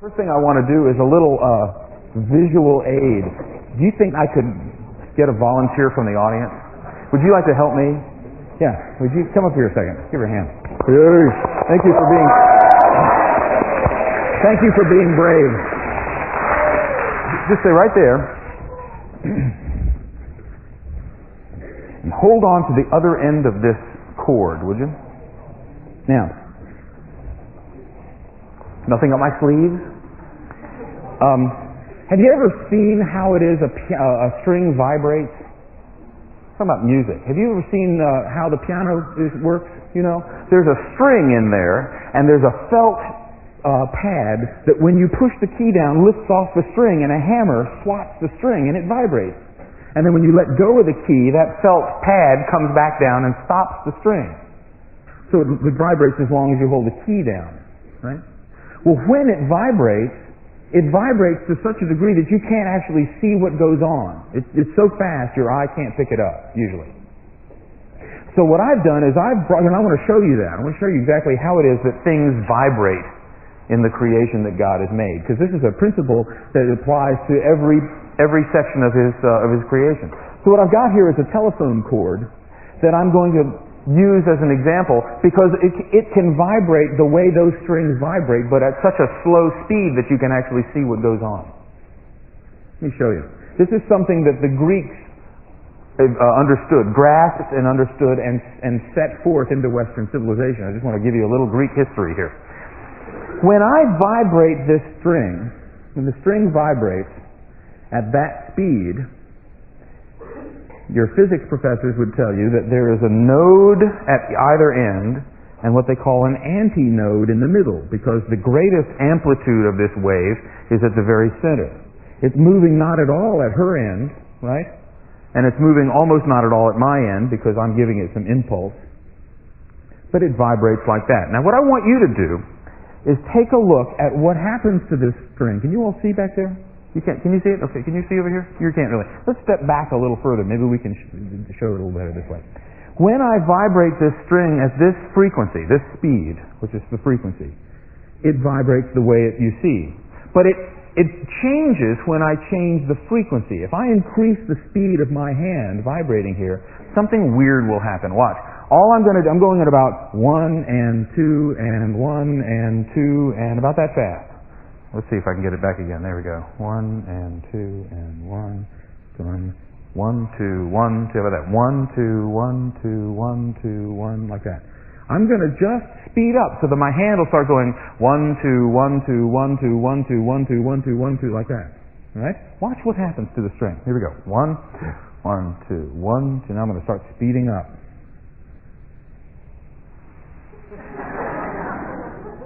First thing I want to do is a little visual aid. Do you think I could get a volunteer from the audience? Would you like to help me? Yeah, would you come up here a second? Give her a hand. Thank you for being brave. Just stay right there. And hold on to the other end of this cord, would you? Now, nothing up my sleeves. Have you ever seen how it is a string vibrates? Talking about music. Have you ever seen how the piano works? You know, there's a string in there, and there's a felt pad that when you push the key down lifts off the string, and a hammer swats the string, and it vibrates. And then when you let go of the key, that felt pad comes back down and stops the string. So it vibrates as long as you hold the key down, right? Well, when it vibrates to such a degree that you can't actually see what goes on. It's so fast your eye can't pick it up, usually. So what I've done is and I want to show you that. I want to show you exactly how it is that things vibrate in the creation that God has made. Because this is a principle that applies to every section of His creation. So what I've got here is a telephone cord that I'm going to use as an example because it can vibrate the way those strings vibrate, but at such a slow speed that you can actually see what goes on. Let me show you. This is something that the Greeks grasped and understood and set forth into Western civilization. I just want to give you a little Greek history here. When I vibrate this string, when the string vibrates at that speed, your physics professors would tell you that there is a node at either end and what they call an antinode in the middle, because the greatest amplitude of this wave is at the very center. It's moving not at all at her end, right? And it's moving almost not at all at my end because I'm giving it some impulse. But it vibrates like that. Now what I want you to do is take a look at what happens to this string. Can you all see back there? You can't. Can you see it? Okay. Can you see over here? You can't really. Let's step back a little further. Maybe we can show it a little better this way. When I vibrate this string at this frequency, this speed, which is the frequency, it vibrates the way you see. But it changes when I change the frequency. If I increase the speed of my hand vibrating here, something weird will happen. Watch. I'm going at about 1 and 2 and 1 and 2 and about that fast. Let's see if I can get it back again. There we go. 1 and 2 and 1, 1, 2, 1, 2. How about that? 1, 2, 1, 2, 1, 2, 1, like that. I'm going to just speed up so that my hand will start going 1, 2, 1, 2, 1, 2, 1, 2, 1, 2, 1, 2, 1, 2, like that. All right? Watch what happens to the string. Here we go. 1, 2, 1, 2. Now I'm going to start speeding up.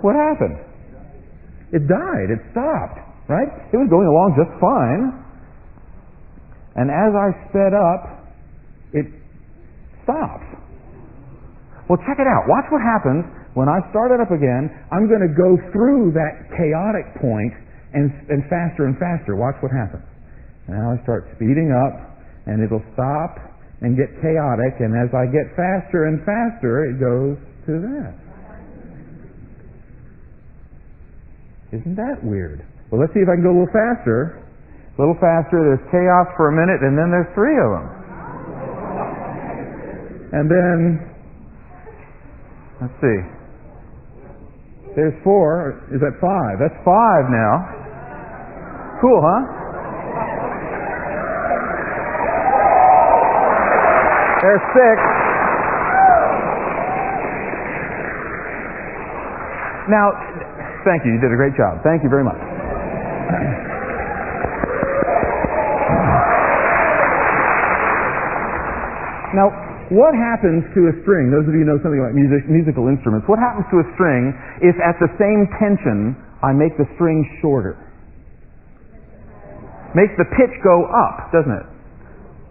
What happened? It died. It stopped. Right? It was going along just fine. And as I sped up, it stopped. Well, check it out. Watch what happens when I start it up again. I'm going to go through that chaotic point and faster and faster. Watch what happens. Now I start speeding up, and it'll stop and get chaotic. And as I get faster and faster, it goes to that. Isn't that weird? Well, let's see if I can go a little faster. A little faster. There's chaos for a minute, and then there's 3 of them. And then, let's see. There's 4. Is that 5? That's 5 now. Cool, huh? There's 6. Now, thank you. You did a great job. Thank you very much. Now, what happens to a string? Those of you who know something about musical instruments, what happens to a string if at the same tension I make the string shorter? Makes the pitch go up, doesn't it?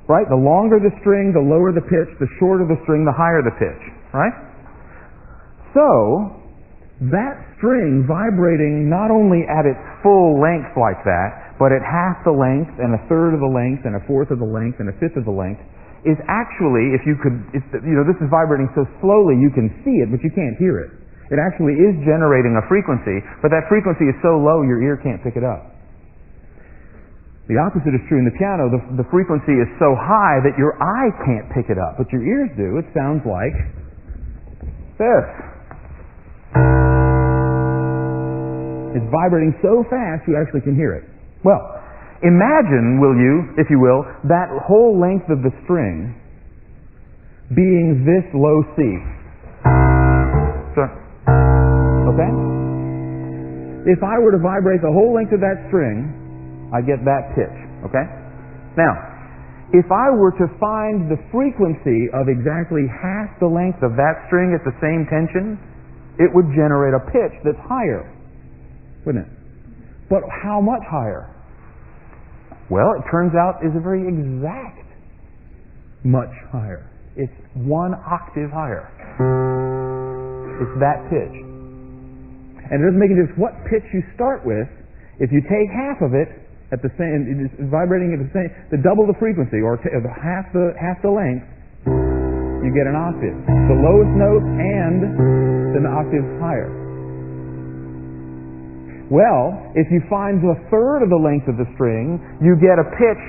Right? The longer the string, the lower the pitch. The shorter the string, the higher the pitch. Right? So, that string vibrating not only at its full length like that, but at half the length and a third of the length and a fourth of the length and a fifth of the length is actually, this is vibrating so slowly you can see it, but you can't hear it. It actually is generating a frequency, but that frequency is so low your ear can't pick it up. The opposite is true in the piano. The frequency is so high that your eye can't pick it up, but your ears do. It sounds like this. It's vibrating so fast you actually can hear it. Well, imagine, will you, if you will, that whole length of the string being this low C. Okay? If I were to vibrate the whole length of that string, I get that pitch, okay? Now, if I were to find the frequency of exactly half the length of that string at the same tension, it would generate a pitch that's higher, wouldn't it? But how much higher? Well, it turns out is a very exact much higher. It's 1 octave higher. It's that pitch. And it doesn't make a difference what pitch you start with. If you take half of it, at the same, it's vibrating at the same, to double the frequency, or half the length, you get an octave. The lowest note and an octave higher. Well, if you find the third of the length of the string, you get a pitch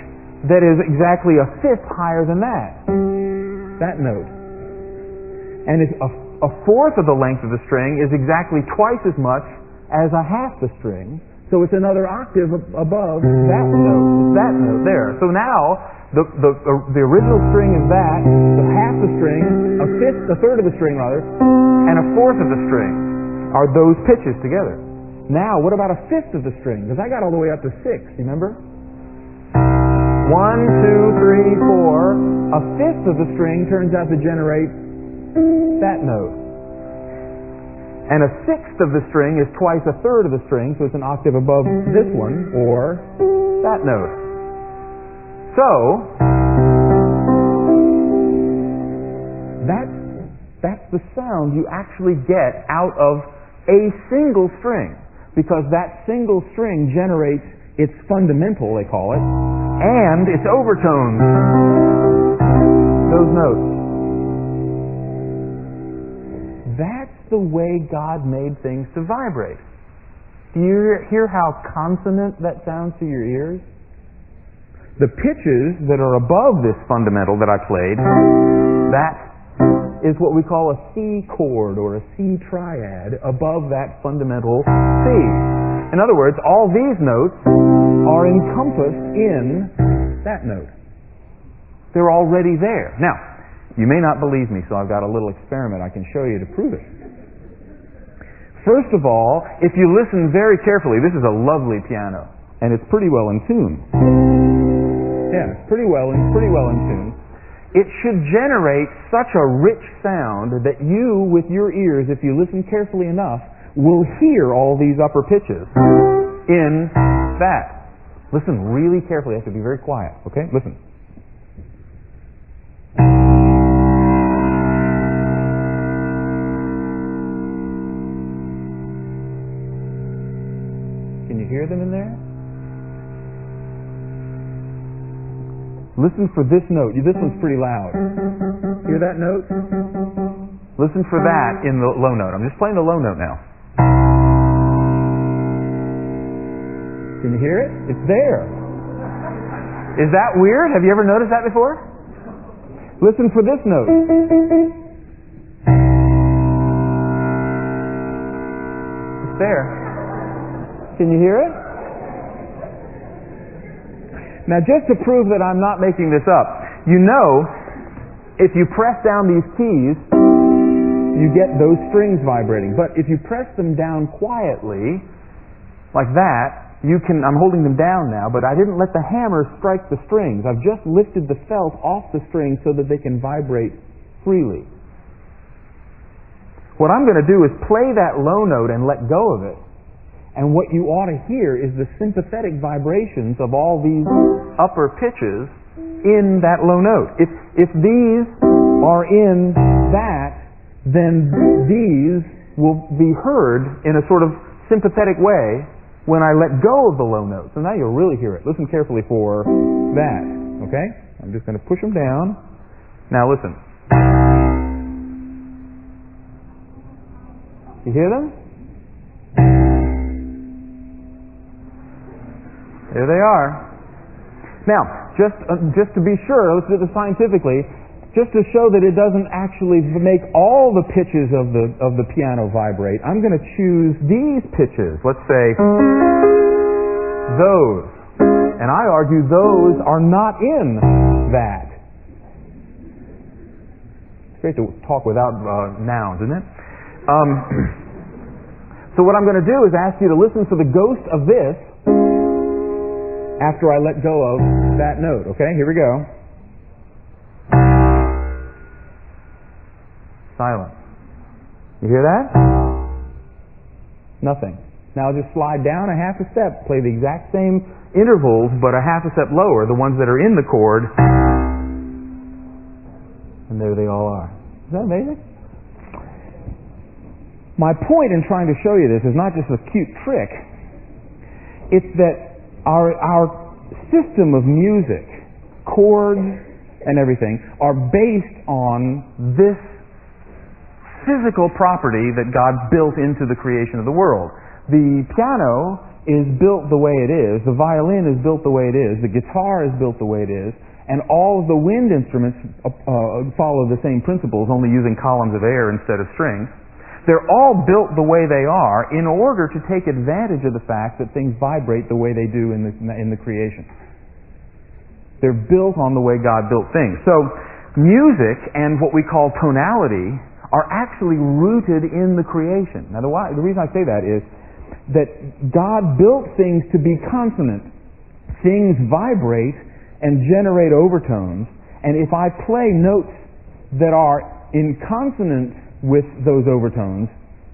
that is exactly a fifth higher than that note. And a fourth of the length of the string is exactly twice as much as a half the string. So it's another octave above that note. It's that note there. So now the original string is that, the half the string, a third of the string rather, and a fourth of the string are those pitches together. Now, what about a fifth of the string? Because I got all the way up to 6. Remember? 1, 2, 3, 4. A fifth of the string turns out to generate that note. And a sixth of the string is twice a third of the string, so it's an octave above this one, or that note. So, that's the sound you actually get out of a single string, because that single string generates its fundamental, they call it, and its overtones, those notes. That's the way God made things to vibrate. Do you hear how consonant that sounds to your ears? The pitches that are above this fundamental that I played, that is what we call a C chord or a C triad above that fundamental C. In other words, all these notes are encompassed in that note. They're already there. Now, you may not believe me, so I've got a little experiment I can show you to prove it. First of all, if you listen very carefully, this is a lovely piano, and it's pretty well in tune. Yeah, it's pretty well in tune. It should generate such a rich sound that you, with your ears, if you listen carefully enough, will hear all these upper pitches in that. Listen really carefully. You have to be very quiet, okay? Listen. Can you hear them in there? Listen for this note. This one's pretty loud. Hear that note? Listen for that in the low note. I'm just playing the low note now. Can you hear it? It's there. Is that weird? Have you ever noticed that before? Listen for this note. It's there. Can you hear it? Now, just to prove that I'm not making this up, you know, if you press down these keys, you get those strings vibrating. But if you press them down quietly, like that, I'm holding them down now, but I didn't let the hammer strike the strings. I've just lifted the felt off the strings so that they can vibrate freely. What I'm going to do is play that low note and let go of it. And what you ought to hear is the sympathetic vibrations of all these upper pitches in that low note. If these are in that, then these will be heard in a sort of sympathetic way when I let go of the low note. So now you'll really hear it. Listen carefully for that. Okay? I'm just going to push them down. Now listen. You hear them? There they are. Now, just to be sure, let's do this scientifically, just to show that it doesn't actually make all the pitches of the piano vibrate, I'm going to choose these pitches. Let's say those. And I argue those are not in that. It's great to talk without nouns, isn't it? So what I'm going to do is ask you to listen for the ghost of this after I let go of that note. Okay, here we go. Silence. You hear that? Nothing. Now just slide down a half a step, play the exact same intervals, but a half a step lower, the ones that are in the chord, and there they all are. Is that amazing? My point in trying to show you this is not just a cute trick. It's that our system of music, chords and everything, are based on this physical property that God built into the creation of the world. The piano is built the way it is, the violin is built the way it is, the guitar is built the way it is, and all of the wind instruments follow the same principles, only using columns of air instead of strings. They're all built the way they are in order to take advantage of the fact that things vibrate the way they do in the creation. They're built on the way God built things. So music and what we call tonality are actually rooted in the creation. Now the reason I say that is that God built things to be consonant. Things vibrate and generate overtones, and if I play notes that are in consonance with those overtones,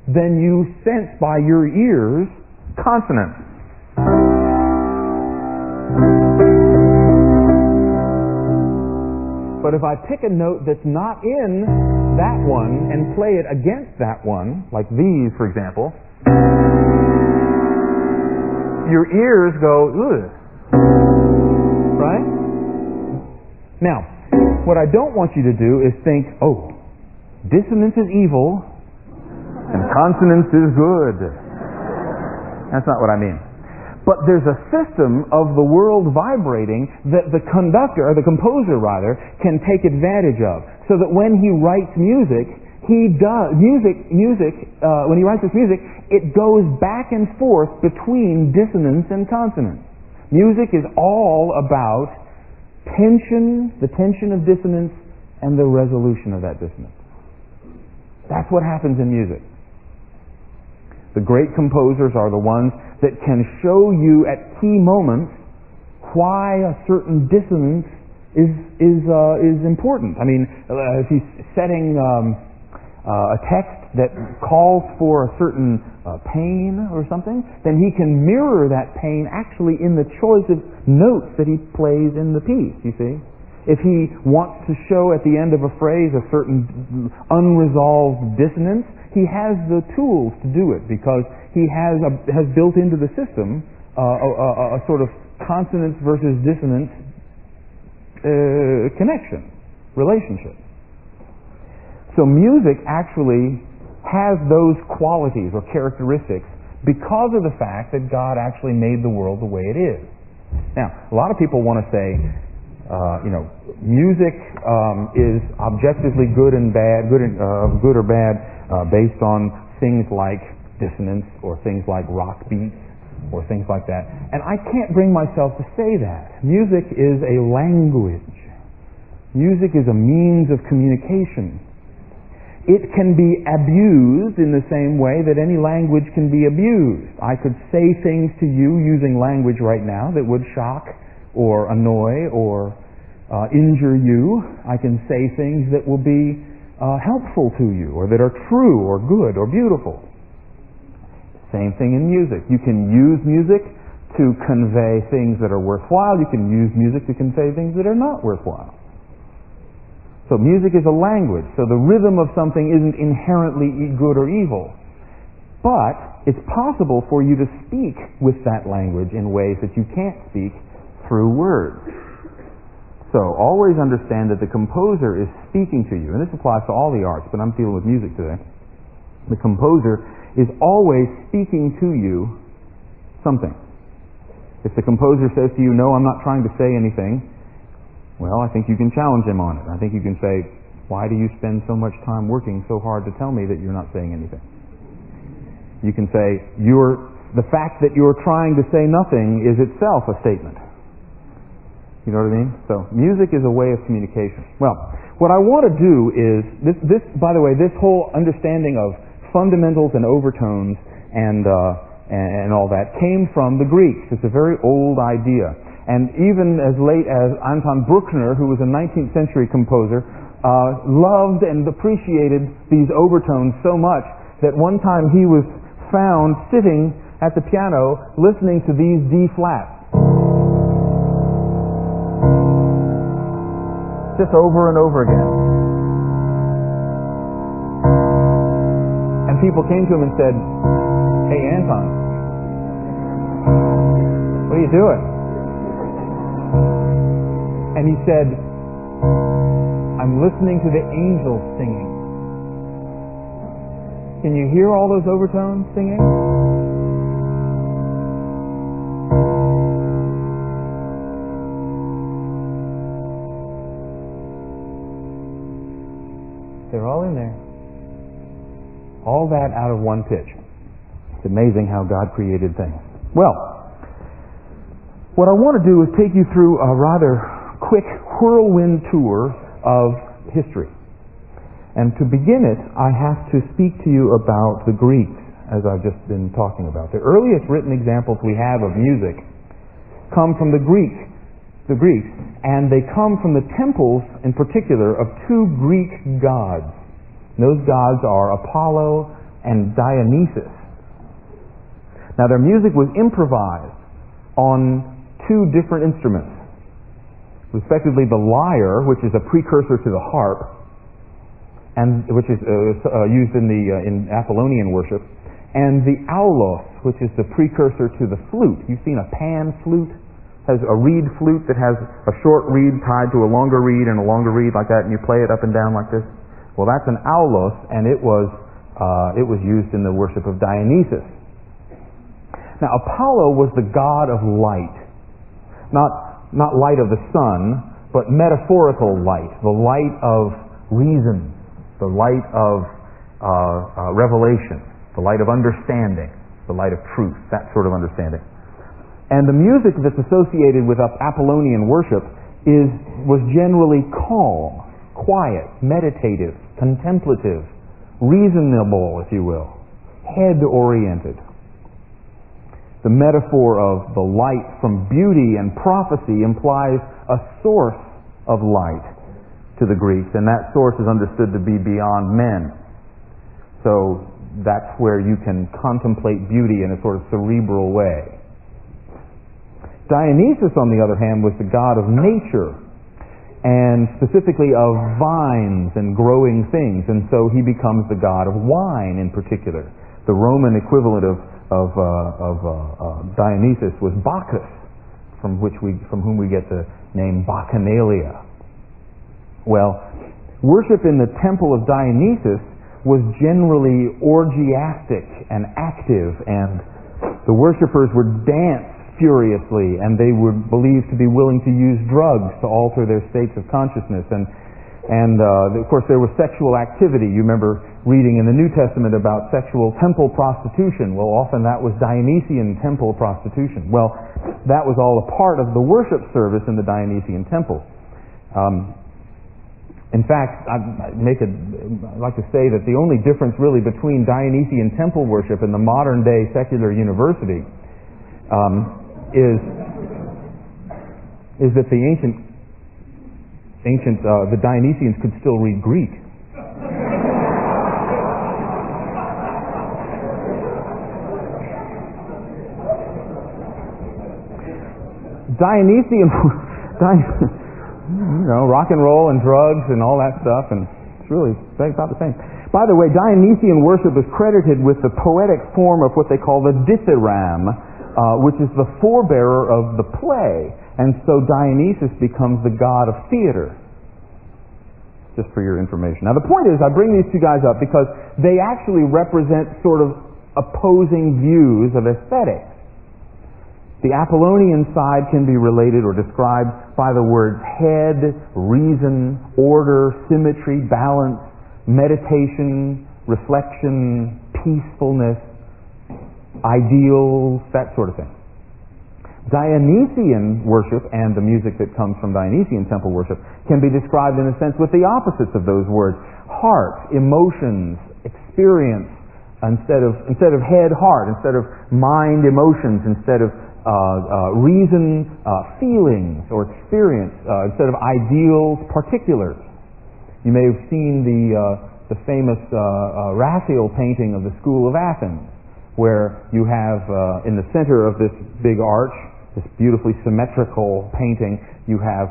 then you sense by your ears consonance. But if I pick a note that's not in that one and play it against that one, like these, for example, your ears go, ugh. Right? Now, what I don't want you to do is think, oh, dissonance is evil and consonance is good. That's not what I mean. But there's a system of the world vibrating that the conductor, or the composer rather, can take advantage of. So that when he writes music, when he writes this music, it goes back and forth between dissonance and consonance. Music is all about tension, the tension of dissonance, and the resolution of that dissonance. That's what happens in music. The great composers are the ones that can show you at key moments why a certain dissonance is important. I mean, if he's setting a text that calls for a certain pain or something, then he can mirror that pain actually in the choice of notes that he plays in the piece, you see. If he wants to show at the end of a phrase a certain unresolved dissonance, he has the tools to do it because he has built into the system a sort of consonance versus dissonance connection, relationship. So music actually has those qualities or characteristics because of the fact that God actually made the world the way it is. Now, a lot of people want to say, music is objectively good and bad, good or bad, based on things like dissonance or things like rock beats or things like that. And I can't bring myself to say that. Music is a language. Music is a means of communication. It can be abused in the same way that any language can be abused. I could say things to you using language right now that would shock or annoy or injure you. I can say things that will be helpful to you or that are true or good or beautiful. Same thing in music. You can use music to convey things that are worthwhile. You can use music to convey things that are not worthwhile. So music is a language. So the rhythm of something isn't inherently good or evil. But it's possible for you to speak with that language in ways that you can't speak through words. So always understand that the composer is speaking to you. And this applies to all the arts, but I'm dealing with music today. The composer is always speaking to you something. If the composer says to you, no, I'm not trying to say anything, well, I think you can challenge him on it. I think you can say, why do you spend so much time working so hard to tell me that you're not saying anything? You can say, the fact that you're trying to say nothing is itself a statement. You know what I mean? So music is a way of communication. Well, what I want to do is, this, by the way, this whole understanding of fundamentals and overtones and all that came from the Greeks. It's a very old idea. And even as late as Anton Bruckner, who was a 19th century composer, loved and appreciated these overtones so much that one time he was found sitting at the piano listening to these D flats. Just over and over again. And people came to him and said, hey Anton, what are you doing? And he said, I'm listening to the angels singing. Can you hear all those overtones singing? They're all in there. All that out of one pitch. It's amazing how God created things. Well, what I want to do is take you through a rather quick whirlwind tour of history. And to begin it, I have to speak to you about the Greeks, as I've just been talking about. The earliest written examples we have of music come from the Greeks, and they come from the temples, in particular, of two Greek gods. And those gods are Apollo and Dionysus. Now, their music was improvised on two different instruments, respectively the lyre, which is a precursor to the harp, and which is used in Apollonian worship, and the aulos, which is the precursor to the flute. You've seen a pan flute? It has a reed flute that has a short reed tied to a longer reed and a longer reed like that, and you play it up and down like this. Well, that's an aulos, and it was used in the worship of Dionysus. Now, Apollo was the god of light, not light of the sun, but metaphorical light, the light of reason, the light of revelation, the light of understanding, the light of truth, that sort of understanding. And the music that's associated with Apollonian worship was generally calm, quiet, meditative, contemplative, reasonable, if you will, head-oriented. The metaphor of the light from beauty and prophecy implies a source of light to the Greeks, and that source is understood to be beyond men. So that's where you can contemplate beauty in a sort of cerebral way. Dionysus, on the other hand, was the god of nature, and specifically of vines and growing things, and so he becomes the god of wine in particular. The Roman equivalent of Dionysus was Bacchus, from whom we get the name Bacchanalia. Well, worship in the temple of Dionysus was generally orgiastic and active, and the worshippers would dance furiously, and they were believed to be willing to use drugs to alter their states of consciousness. And of course, there was sexual activity. You remember reading in the New Testament about sexual temple prostitution. Well, often that was Dionysian temple prostitution. Well, that was all a part of the worship service in the Dionysian temple. In fact, I'd like to say that the only difference really between Dionysian temple worship and the modern day secular university is that the the Dionysians could still read Greek. Dionysian, rock and roll and drugs and all that stuff, and it's really about the same. By the way, Dionysian worship is credited with the poetic form of what they call the dithyramb, which is the forebearer of the play, and so Dionysus becomes the god of theater. Just for your information. Now the point is, I bring these two guys up because they actually represent sort of opposing views of aesthetics. The Apollonian side can be related or described by the words head, reason, order, symmetry, balance, meditation, reflection, peacefulness, ideals, that sort of thing. Dionysian worship and the music that comes from Dionysian temple worship can be described in a sense with the opposites of those words. Heart, emotions, experience, instead of head, heart, instead of mind, emotions, instead of reason, feelings or experience, instead of ideals, particulars. You may have seen the famous Raphael painting of the School of Athens, where you have in the center of this big arch, this beautifully symmetrical painting, you have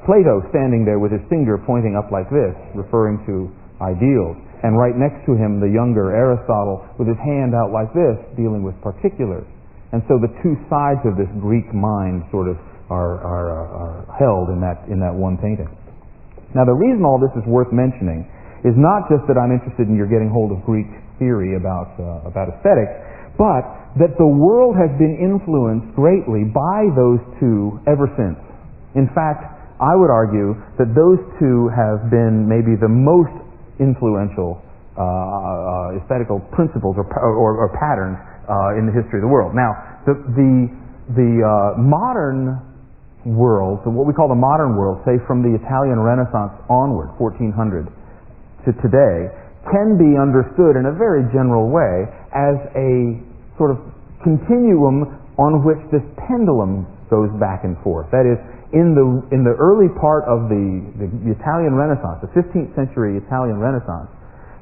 Plato standing there with his finger pointing up like this, referring to ideals. And right next to him, the younger Aristotle with his hand out like this, dealing with particulars. And so the two sides of this Greek mind sort of are held in that one painting. Now, the reason all this is worth mentioning is not just that I'm interested in your getting hold of Greek theory about aesthetics, but that the world has been influenced greatly by those two ever since. In fact, I would argue that those two have been maybe the most influential aesthetical principles or patterns in the history of the world. Now, the modern world, so what we call the modern world, say from the Italian Renaissance onward, 1400 to today, can be understood in a very general way as a sort of continuum on which this pendulum goes back and forth. That is, in the early part of the Italian Renaissance, the 15th century Italian Renaissance,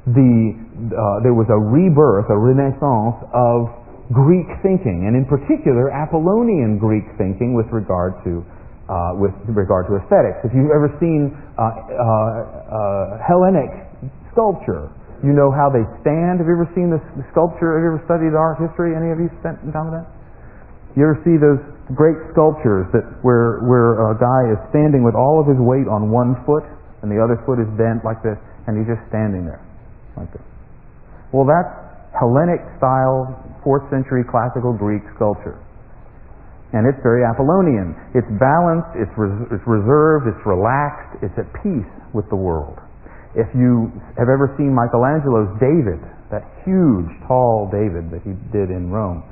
there was a rebirth, a renaissance of Greek thinking, and in particular Apollonian Greek thinking with regard to aesthetics. If you've ever seen Hellenic sculpture, you know how they stand. Have you ever seen the sculpture? Have you ever studied art history? Any of you spent time with that? You ever see those great sculptures where a guy is standing with all of his weight on one foot and the other foot is bent like this, and he's just standing there like this? Well, that's Hellenic style 4th century classical Greek sculpture. And it's very Apollonian. It's balanced, it's reserved, it's relaxed, it's at peace with the world. If you have ever seen Michelangelo's David, that huge, tall David that he did in Rome,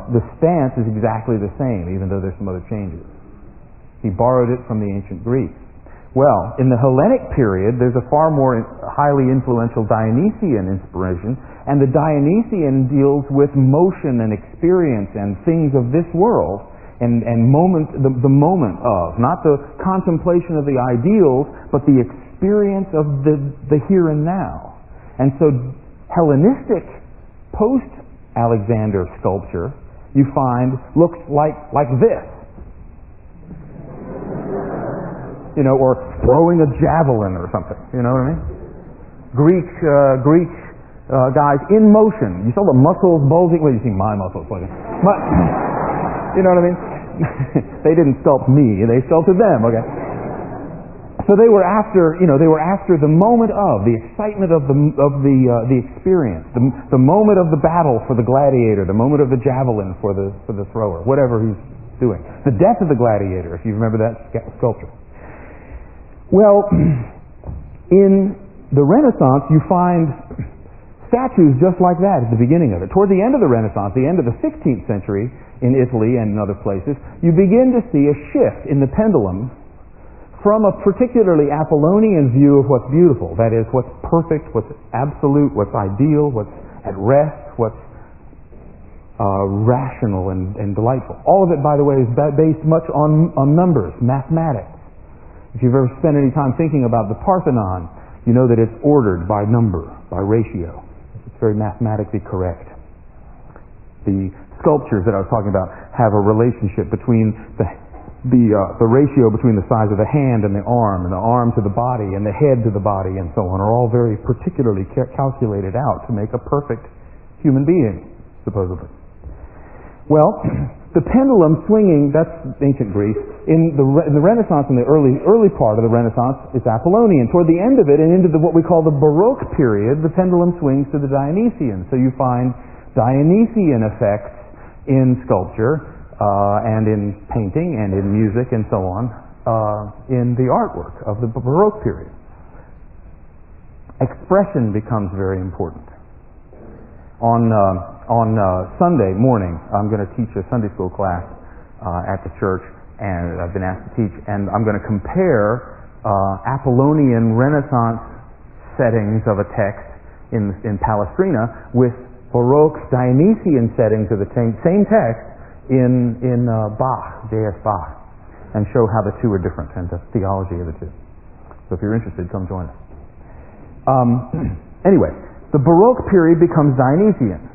the stance is exactly the same, even though there's some other changes. He borrowed it from the ancient Greeks. Well, in the Hellenic period, there's a far more highly influential Dionysian inspiration, and the Dionysian deals with motion and experience and things of this world, and moment, the moment of, not the contemplation of the ideals, but the experience of the here and now. And so Hellenistic post-Alexander sculpture, you find, looks like this. You know, or throwing a javelin or something. You know what I mean? Greek guys in motion. You saw the muscles bulging. Well, you see my muscles bulging. But, you know what I mean? They didn't sculpt me. They sculpted them. Okay. So they were after the moment of the excitement of the experience, the moment of the battle for the gladiator, the moment of the javelin for the thrower, whatever he's doing. The death of the gladiator, if you remember that sculpture. Well, in the Renaissance, you find statues just like that at the beginning of it. Toward the end of the Renaissance, the end of the 16th century in Italy and in other places, you begin to see a shift in the pendulum from a particularly Apollonian view of what's beautiful, that is, what's perfect, what's absolute, what's ideal, what's at rest, what's rational and delightful. All of it, by the way, is based much on numbers, mathematics. If you've ever spent any time thinking about the Parthenon, you know that it's ordered by number, by ratio. It's very mathematically correct. The sculptures that I was talking about have a relationship between the ratio between the size of the hand and the arm to the body, and the head to the body, and so on, are all very particularly calculated out to make a perfect human being, supposedly. Well, the pendulum swinging, that's ancient Greece. In the Renaissance, in the early part of the Renaissance, it's Apollonian. Toward the end of it and into what we call the Baroque period, the pendulum swings to the Dionysian. So you find Dionysian effects in sculpture and in painting and in music and so on in the artwork of the Baroque period. Expression becomes very important. On Sunday morning, I'm going to teach a Sunday school class at the church, and I've been asked to teach, and I'm going to compare Apollonian Renaissance settings of a text in Palestrina with Baroque Dionysian settings of the same text in Bach, J.S. Bach, and show how the two are different and the theology of the two. So if you're interested, come join us. Anyway, the Baroque period becomes Dionysian.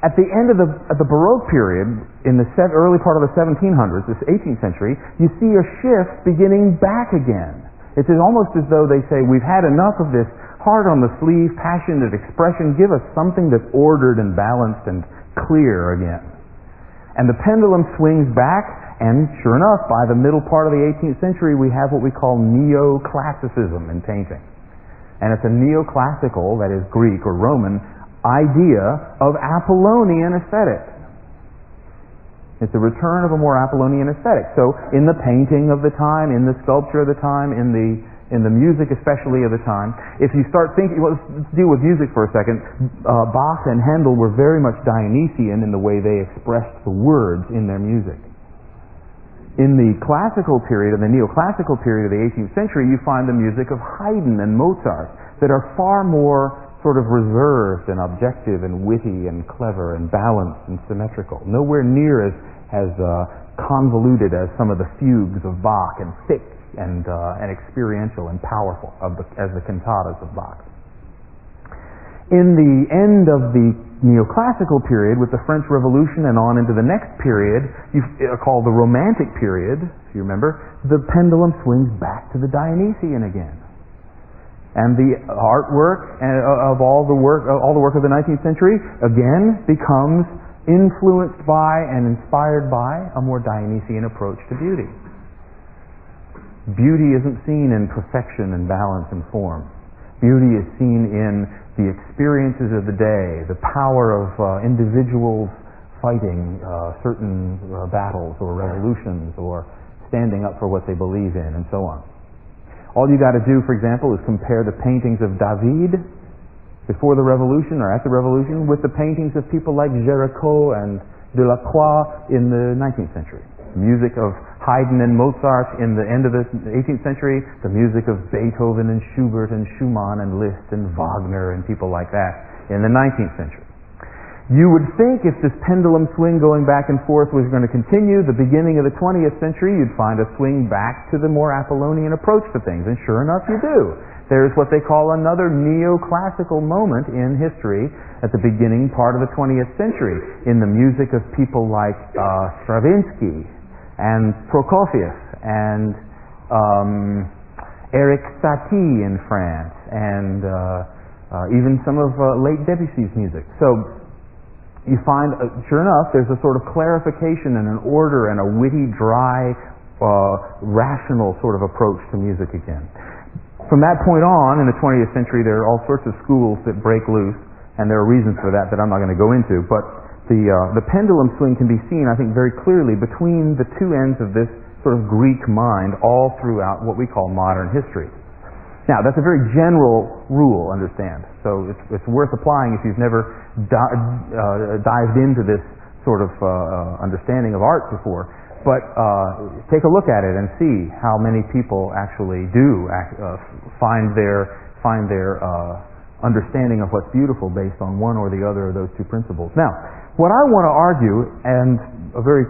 At the end of the Baroque period, in the early part of the 1700s, this 18th century, you see a shift beginning back again. It's almost as though they say, we've had enough of this heart on the sleeve, passionate expression. Give us something that's ordered and balanced and clear again. And the pendulum swings back, and sure enough, by the middle part of the 18th century, we have what we call neoclassicism in painting. And it's a neoclassical, that is Greek or Roman, idea of Apollonian aesthetics. It's a return of a more Apollonian aesthetic. So in the painting of the time, in the sculpture of the time, in the music especially of the time, if you start thinking, well, let's deal with music for a second. Bach and Handel were very much Dionysian in the way they expressed the words in their music. In the classical period, in the neoclassical period of the 18th century, you find the music of Haydn and Mozart that are far more sort of reserved and objective and witty and clever and balanced and symmetrical. Nowhere near as convoluted as some of the fugues of Bach, and thick and experiential and powerful as the cantatas of Bach. In the end of the neoclassical period, with the French Revolution and on into the next period, called the Romantic period, if you remember, the pendulum swings back to the Dionysian again. And the artwork of all the work of the 19th century again becomes influenced by and inspired by a more Dionysian approach to beauty. Beauty isn't seen in perfection and balance and form. Beauty is seen in the experiences of the day, the power of individuals fighting certain battles or revolutions or standing up for what they believe in and so on. All you got to do, for example, is compare the paintings of David before the Revolution or at the Revolution with the paintings of people like Géricault and Delacroix in the 19th century. The music of Haydn and Mozart in the end of the 18th century, the music of Beethoven and Schubert and Schumann and Liszt and Wagner and people like that in the 19th century. You would think if this pendulum swing going back and forth was going to continue, the beginning of the 20th century, you'd find a swing back to the more Apollonian approach to things. And sure enough, you do. There's what they call another neoclassical moment in history at the beginning part of the 20th century in the music of people like Stravinsky and Prokofiev and Eric Satie in France and even some of late Debussy's music. So you find, sure enough, there's a sort of clarification and an order and a witty, dry, rational sort of approach to music again. From that point on, in the 20th century, there are all sorts of schools that break loose, and there are reasons for that I'm not going to go into, but the pendulum swing can be seen, I think, very clearly between the two ends of this sort of Greek mind all throughout what we call modern history. Now, that's a very general rule, understand, so it's worth applying if you've never dived into this sort of understanding of art before. But take a look at it and see how many people actually do find their understanding of what's beautiful based on one or the other of those two principles. Now, what I want to argue, and a very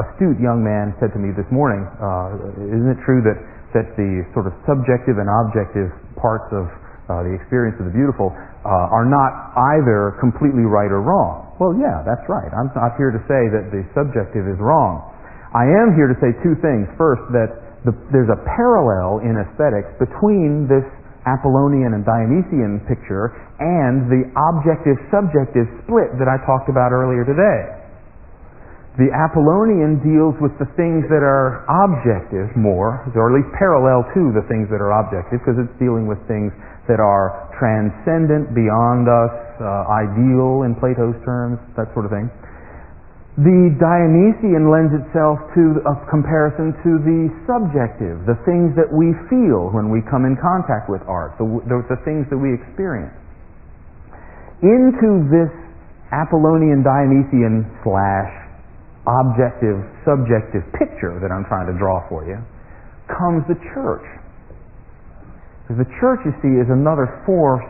astute young man said to me this morning, isn't it true that the sort of subjective and objective parts of the experience of the beautiful are not either completely right or wrong? Well, yeah, that's right. I'm not here to say that the subjective is wrong. I am here to say two things. First, that there's a parallel in aesthetics between this Apollonian and Dionysian picture and the objective-subjective split that I talked about earlier today. The Apollonian deals with the things that are objective more, or at least parallel to the things that are objective, because it's dealing with things that are transcendent, beyond us, ideal in Plato's terms, that sort of thing. The Dionysian lends itself to a comparison to the subjective, the things that we feel when we come in contact with art, the things that we experience. Into this Apollonian Dionysian / objective, subjective picture that I'm trying to draw for you comes the church. Because the church, you see, is another force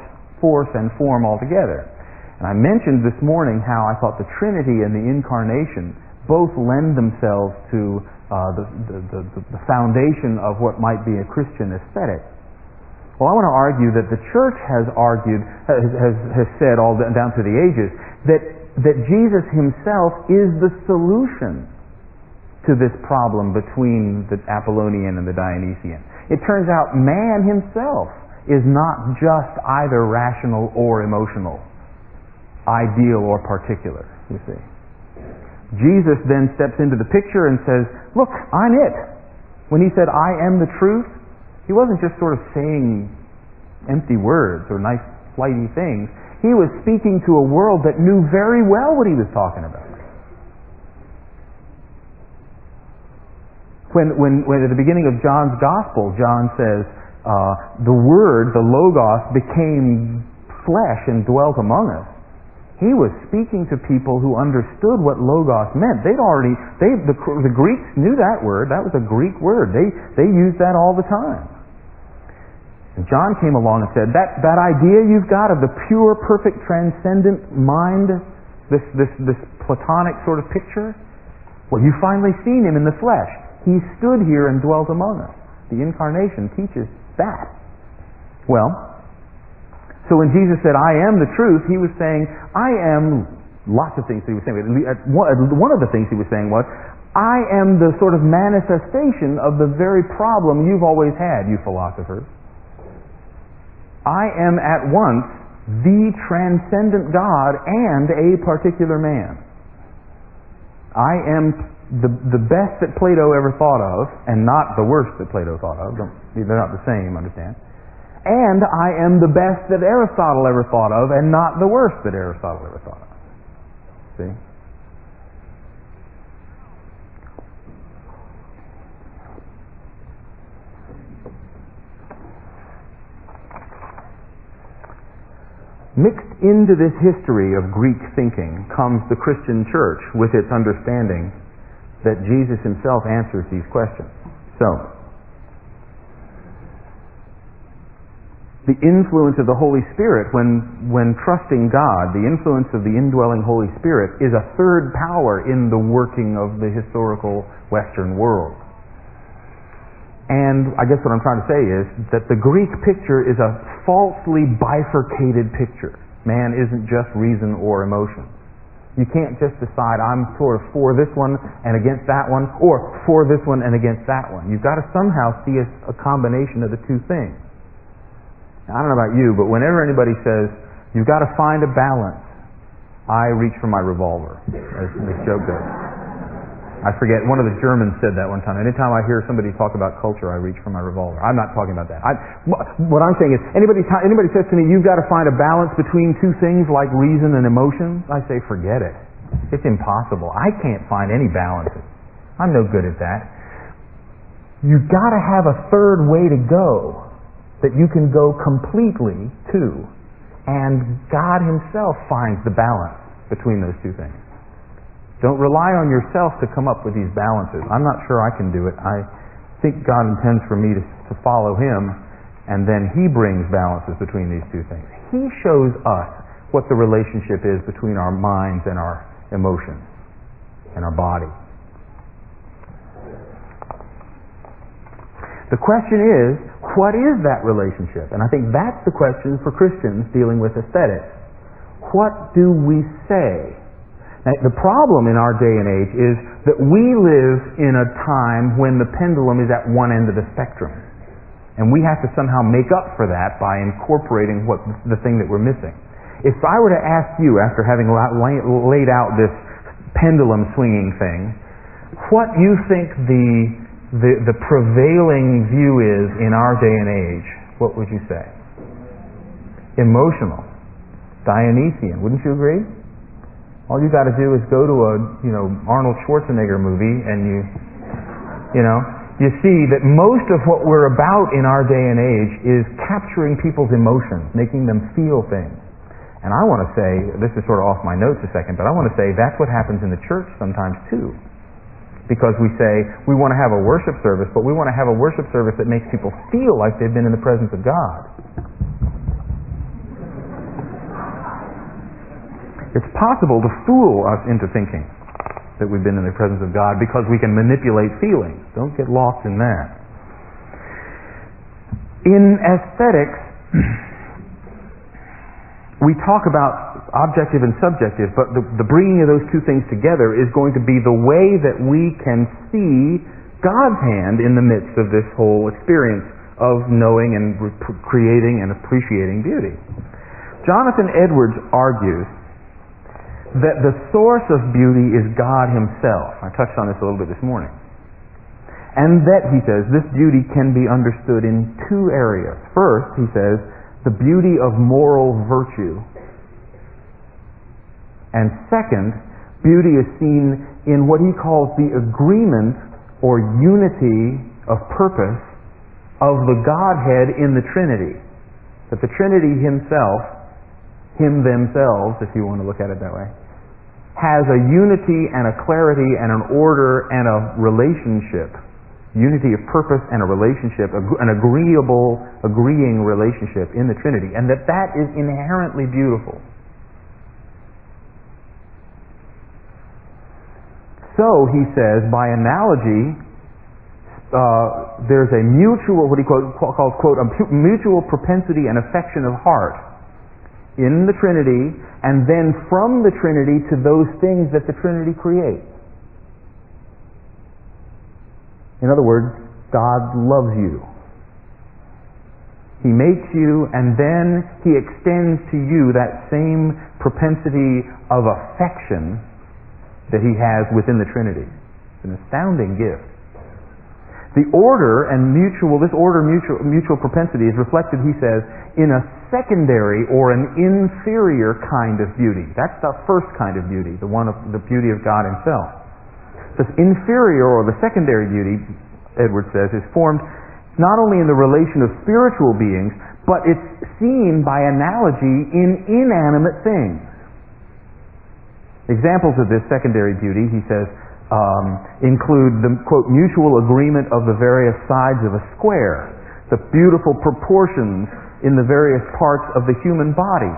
and form altogether. And I mentioned this morning how I thought the Trinity and the Incarnation both lend themselves to the foundation of what might be a Christian aesthetic. Well, I want to argue that the church has said all down through the ages that Jesus himself is the solution to this problem between the Apollonian and the Dionysian. It turns out man himself is not just either rational or emotional, ideal or particular, you see. Jesus then steps into the picture and says, look, I'm it. When he said, I am the truth, he wasn't just sort of saying empty words or nice flighty things. He was speaking to a world that knew very well what he was talking about. When at the beginning of John's Gospel, John says, the Word, the Logos, became flesh and dwelt among us. He was speaking to people who understood what Logos meant. The Greeks knew that word. That was a Greek word. They used that all the time. And John came along and said, that idea you've got of the pure, perfect, transcendent mind, this Platonic sort of picture, well, you've finally seen him in the flesh. He stood here and dwelt among us. The Incarnation teaches that. Well, so when Jesus said, I am the truth, he was saying, I am lots of things that he was saying. One of the things he was saying was, I am the sort of manifestation of the very problem you've always had, you philosophers. I am at once the transcendent God and a particular man. I am the best that Plato ever thought of, and not the worst that Plato thought of. They're not the same, understand? And I am the best that Aristotle ever thought of, and not the worst that Aristotle ever thought of. See? Mixed into this history of Greek thinking comes the Christian church with its understanding that Jesus himself answers these questions. So, the influence of the Holy Spirit when trusting God, the influence of the indwelling Holy Spirit is a third power in the working of the historical Western world. And I guess what I'm trying to say is that the Greek picture is a falsely bifurcated picture. Man isn't just reason or emotion. You can't just decide I'm sort of for this one and against that one, or for this one and against that one. You've got to somehow see a combination of the two things. Now, I don't know about you, but whenever anybody says, you've got to find a balance, I reach for my revolver, as this joke goes. I forget, one of the Germans said that one time. Anytime I hear somebody talk about culture, I reach for my revolver. I'm not talking about that. What I'm saying is, anybody says to me, you've got to find a balance between two things like reason and emotion, I say, forget it. It's impossible. I can't find any balances. I'm no good at that. You've got to have a third way to go that you can go completely to. And God himself finds the balance between those two things. Don't rely on yourself to come up with these balances. I'm not sure I can do it. I think God intends for me to follow him, and then he brings balances between these two things. He shows us what the relationship is between our minds and our emotions and our body. The question is, what is that relationship? And I think that's the question for Christians dealing with aesthetics. What do we say? Now, the problem in our day and age is that we live in a time when the pendulum is at one end of the spectrum. And we have to somehow make up for that by incorporating the thing that we're missing. If I were to ask you, after having laid out this pendulum swinging thing, what you think the prevailing view is in our day and age, what would you say? Emotional. Dionysian. Wouldn't you agree? All you got to do is go to a Arnold Schwarzenegger movie and you see that most of what we're about in our day and age is capturing people's emotions, making them feel things. And I want to say, this is sort of off my notes a second, but I want to say that's what happens in the church sometimes too. Because we say we want to have a worship service, but we want to have a worship service that makes people feel like they've been in the presence of God. It's possible to fool us into thinking that we've been in the presence of God because we can manipulate feelings. Don't get lost in that. In aesthetics, we talk about objective and subjective, but the bringing of those two things together is going to be the way that we can see God's hand in the midst of this whole experience of knowing and creating and appreciating beauty. Jonathan Edwards argues that the source of beauty is God Himself. I touched on this a little bit this morning. And that, he says, this beauty can be understood in two areas. First, he says, the beauty of moral virtue. And second, beauty is seen in what he calls the agreement or unity of purpose of the Godhead in the Trinity. That the Trinity Himself, Him themselves, if you want to look at it that way, has a unity and a clarity and an order and a relationship. Unity of purpose and a relationship, an agreeing relationship in the Trinity. And that is inherently beautiful. So, he says, by analogy, there's a mutual, what he calls, quote, a mutual propensity and affection of heart in the Trinity, and then from the Trinity to those things that the Trinity creates. In other words, God loves you. He makes you, and then He extends to you that same propensity of affection that He has within the Trinity. It's an astounding gift. The order and mutual propensity is reflected, he says, in a secondary or an inferior kind of beauty. That's the first kind of beauty, the one of the beauty of God Himself. This inferior or the secondary beauty, Edwards says, is formed not only in the relation of spiritual beings, but it's seen by analogy in inanimate things. Examples of this secondary beauty, he says, include the, quote, mutual agreement of the various sides of a square, the beautiful proportions in the various parts of the human body,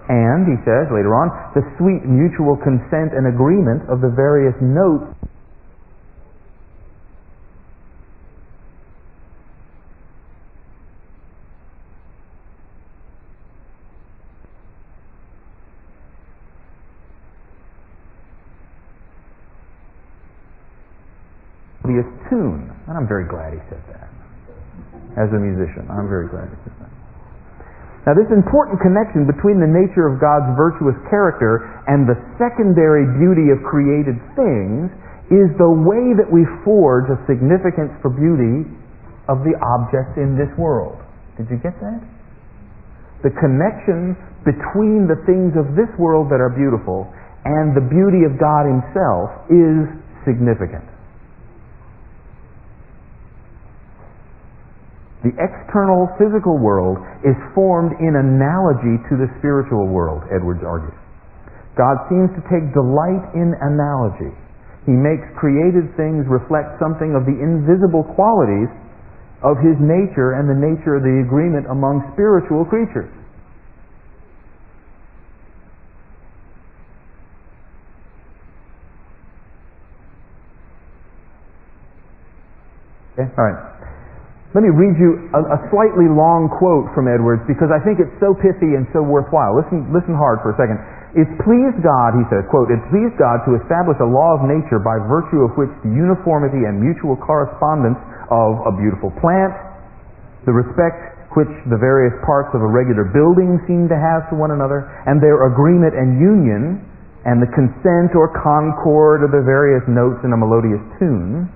and, he says later on, the sweet mutual consent and agreement of the various notes tune. And I'm very glad he said that. As a musician, I'm very glad he said that. Now, this important connection between the nature of God's virtuous character and the secondary beauty of created things is the way that we forge a significance for beauty of the objects in this world. Did you get that? The connection between the things of this world that are beautiful and the beauty of God Himself is significant. The external physical world is formed in analogy to the spiritual world, Edwards argues. God seems to take delight in analogy. He makes created things reflect something of the invisible qualities of His nature and the nature of the agreement among spiritual creatures. Okay, all right. Let me read you a slightly long quote from Edwards because I think it's so pithy and so worthwhile. Listen hard for a second. It pleased God, he says, quote, it pleased God to establish a law of nature by virtue of which the uniformity and mutual correspondence of a beautiful plant, the respect which the various parts of a regular building seem to have to one another, and their agreement and union and the consent or concord of the various notes in a melodious tune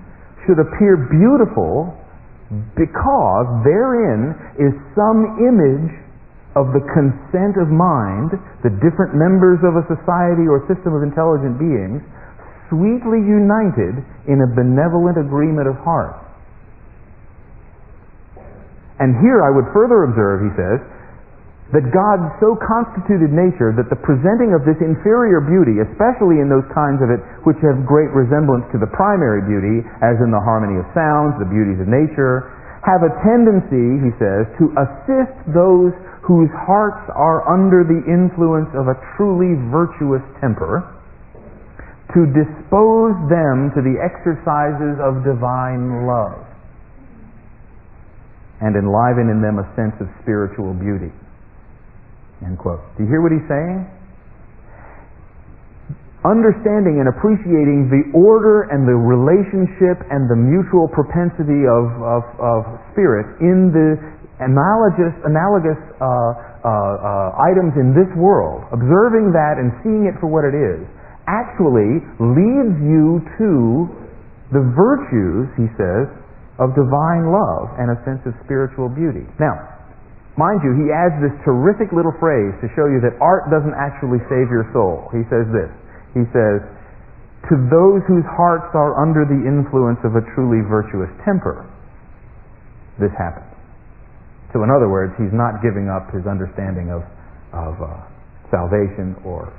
should appear beautiful because therein is some image of the consent of mind, the different members of a society or system of intelligent beings, sweetly united in a benevolent agreement of heart. And here I would further observe, he says, that God so constituted nature that the presenting of this inferior beauty, especially in those kinds of it which have great resemblance to the primary beauty, as in the harmony of sounds, the beauties of nature, have a tendency, he says, to assist those whose hearts are under the influence of a truly virtuous temper, to dispose them to the exercises of divine love, and enliven in them a sense of spiritual beauty. End quote. Do you hear what he's saying? Understanding and appreciating the order and the relationship and the mutual propensity of spirit in the analogous items in this world, observing that and seeing it for what it is, actually leads you to the virtues, he says, of divine love and a sense of spiritual beauty. Now, mind you, he adds this terrific little phrase to show you that art doesn't actually save your soul. He says this. He says, to those whose hearts are under the influence of a truly virtuous temper, this happens. So in other words, he's not giving up his understanding of salvation or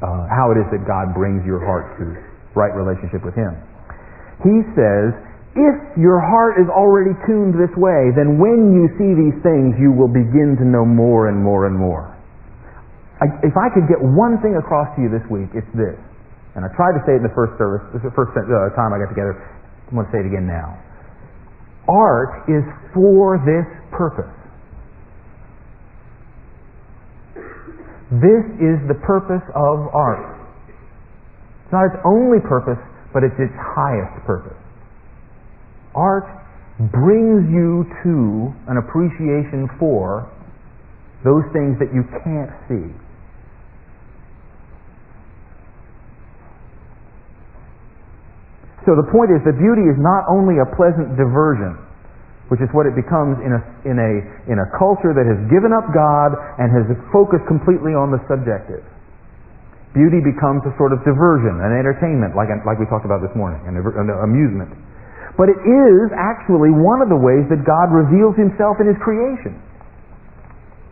how it is that God brings your heart to right relationship with him. He says, if your heart is already tuned this way, then when you see these things, you will begin to know more and more and more. If I could get one thing across to you this week, it's this. And I tried to say it in the first service, the first time I got together. I'm going to say it again now. Art is for this purpose. This is the purpose of art. It's not its only purpose, but it's its highest purpose. Art brings you to an appreciation for those things that you can't see. So the point is that beauty is not only a pleasant diversion, which is what it becomes in a culture that has given up God and has focused completely on the subjective. Beauty becomes a sort of diversion, an entertainment, like we talked about this morning, an amusement. But it is actually one of the ways that God reveals himself in his creation.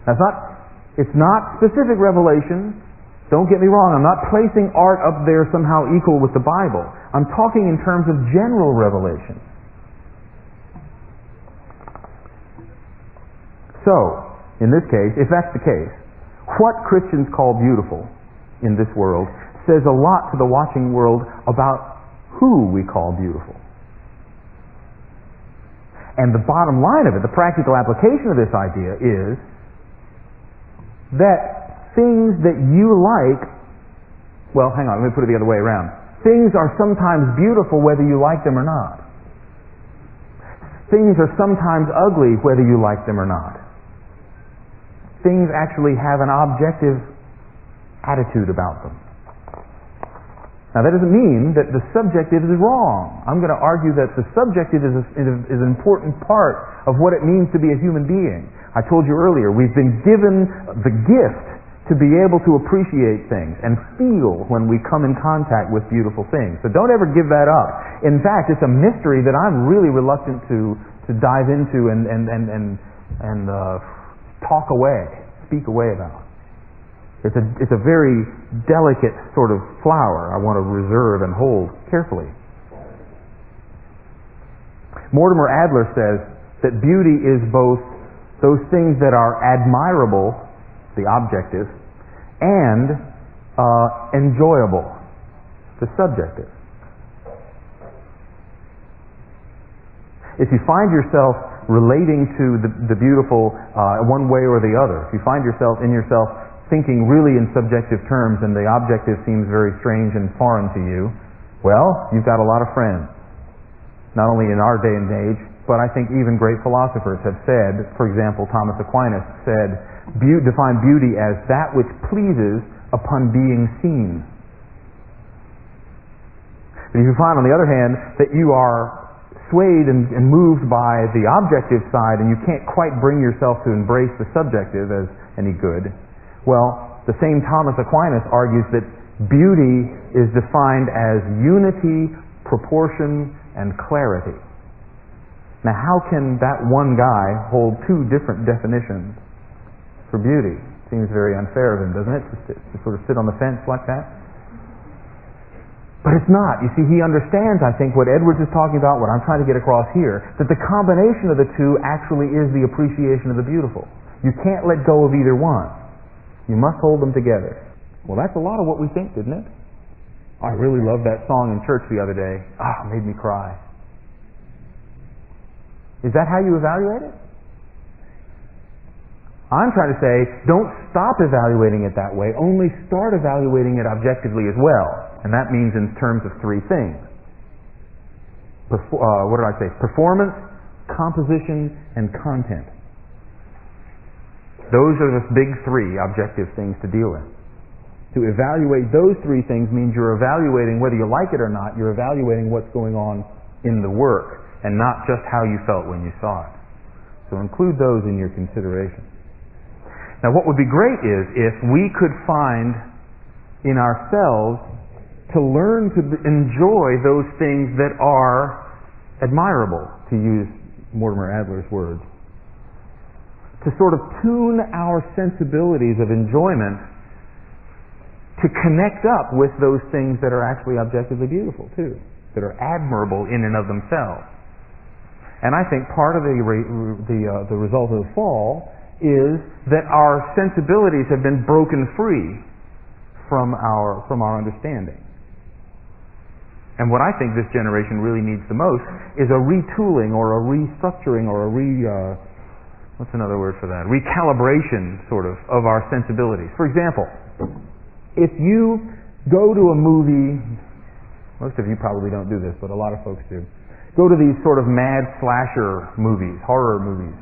It's not specific revelation. Don't get me wrong, I'm not placing art up there somehow equal with the Bible. I'm talking in terms of general revelation. So, in this case, if that's the case, what Christians call beautiful in this world says a lot to the watching world about who we call beautiful. And the bottom line of it, the practical application of this idea is that things that you like, well, hang on, let me put it the other way around. Things are sometimes beautiful whether you like them or not. Things are sometimes ugly whether you like them or not. Things actually have an objective attitude about them. Now that doesn't mean that the subjective is wrong. I'm going to argue that the subjective is an important part of what it means to be a human being. I told you earlier, we've been given the gift to be able to appreciate things and feel when we come in contact with beautiful things. So don't ever give that up. In fact, it's a mystery that I'm really reluctant to dive into and speak away about. It's a very delicate sort of flower I want to reserve and hold carefully. Mortimer Adler says that beauty is both those things that are admirable, the objective, and enjoyable, the subjective. If you find yourself relating to the beautiful one way or the other, if you find yourself thinking really in subjective terms and the objective seems very strange and foreign to you, well, you've got a lot of friends. Not only in our day and age, but I think even great philosophers have said, for example, Thomas Aquinas said, define beauty as that which pleases upon being seen. But if you find, on the other hand, that you are swayed and moved by the objective side and you can't quite bring yourself to embrace the subjective as any good, well, the same Thomas Aquinas argues that beauty is defined as unity, proportion, and clarity. Now, how can that one guy hold two different definitions for beauty? Seems very unfair of him, doesn't it, to sort of sit on the fence like that? But it's not. You see, he understands, I think, what Edwards is talking about, what I'm trying to get across here, that the combination of the two actually is the appreciation of the beautiful. You can't let go of either one. You must hold them together. Well, that's a lot of what we think, isn't it? I really loved that song in church the other day. It made me cry. Is that how you evaluate it? I'm trying to say, don't stop evaluating it that way. Only start evaluating it objectively as well. And that means in terms of three things. Performance, composition, and content. Those are the big three objective things to deal with. To evaluate those three things means you're evaluating, whether you like it or not, you're evaluating what's going on in the work and not just how you felt when you saw it. So include those in your consideration. Now, what would be great is if we could find in ourselves to learn to enjoy those things that are admirable, to use Mortimer Adler's words. To sort of tune our sensibilities of enjoyment to connect up with those things that are actually objectively beautiful, too, that are admirable in and of themselves. And I think part of the result of the fall is that our sensibilities have been broken free from our understanding. And what I think this generation really needs the most is a retooling or a restructuring or what's another word for that? Recalibration, sort of our sensibilities. For example, if you go to a movie, most of you probably don't do this, but a lot of folks do, go to these sort of mad slasher movies, horror movies,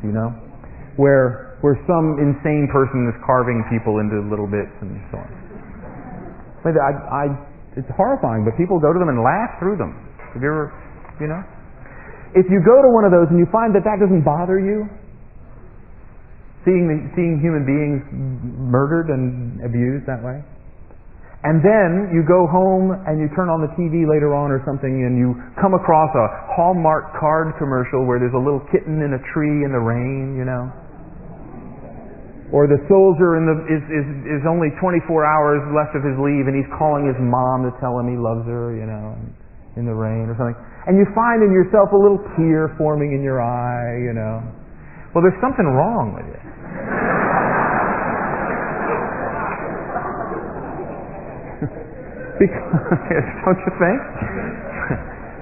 where some insane person is carving people into little bits and so on. It's horrifying, but people go to them and laugh through them. Have you ever, If you go to one of those and you find that doesn't bother you, seeing human beings murdered and abused that way, and then you go home and you turn on the TV later on or something and you come across a Hallmark card commercial where there's a little kitten in a tree in the rain, Or the soldier is only 24 hours left of his leave and he's calling his mom to tell him he loves her, in the rain or something. And you find in yourself a little tear forming in your eye, Well, there's something wrong with it. Don't you think?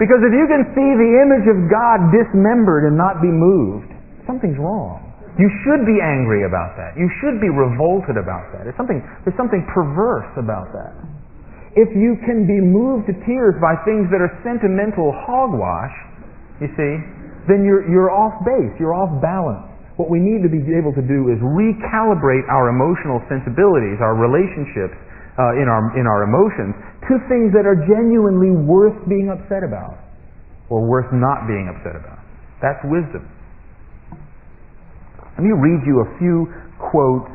Because if you can see the image of God dismembered and not be moved, something's wrong. You should be angry about that. You should be revolted about that. There's something perverse about that. If you can be moved to tears by things that are sentimental hogwash, you see, then you're off base, you're off balance. What we need to be able to do is recalibrate our emotional sensibilities, our relationships in our emotions, to things that are genuinely worth being upset about or worth not being upset about. That's wisdom. Let me read you a few quotes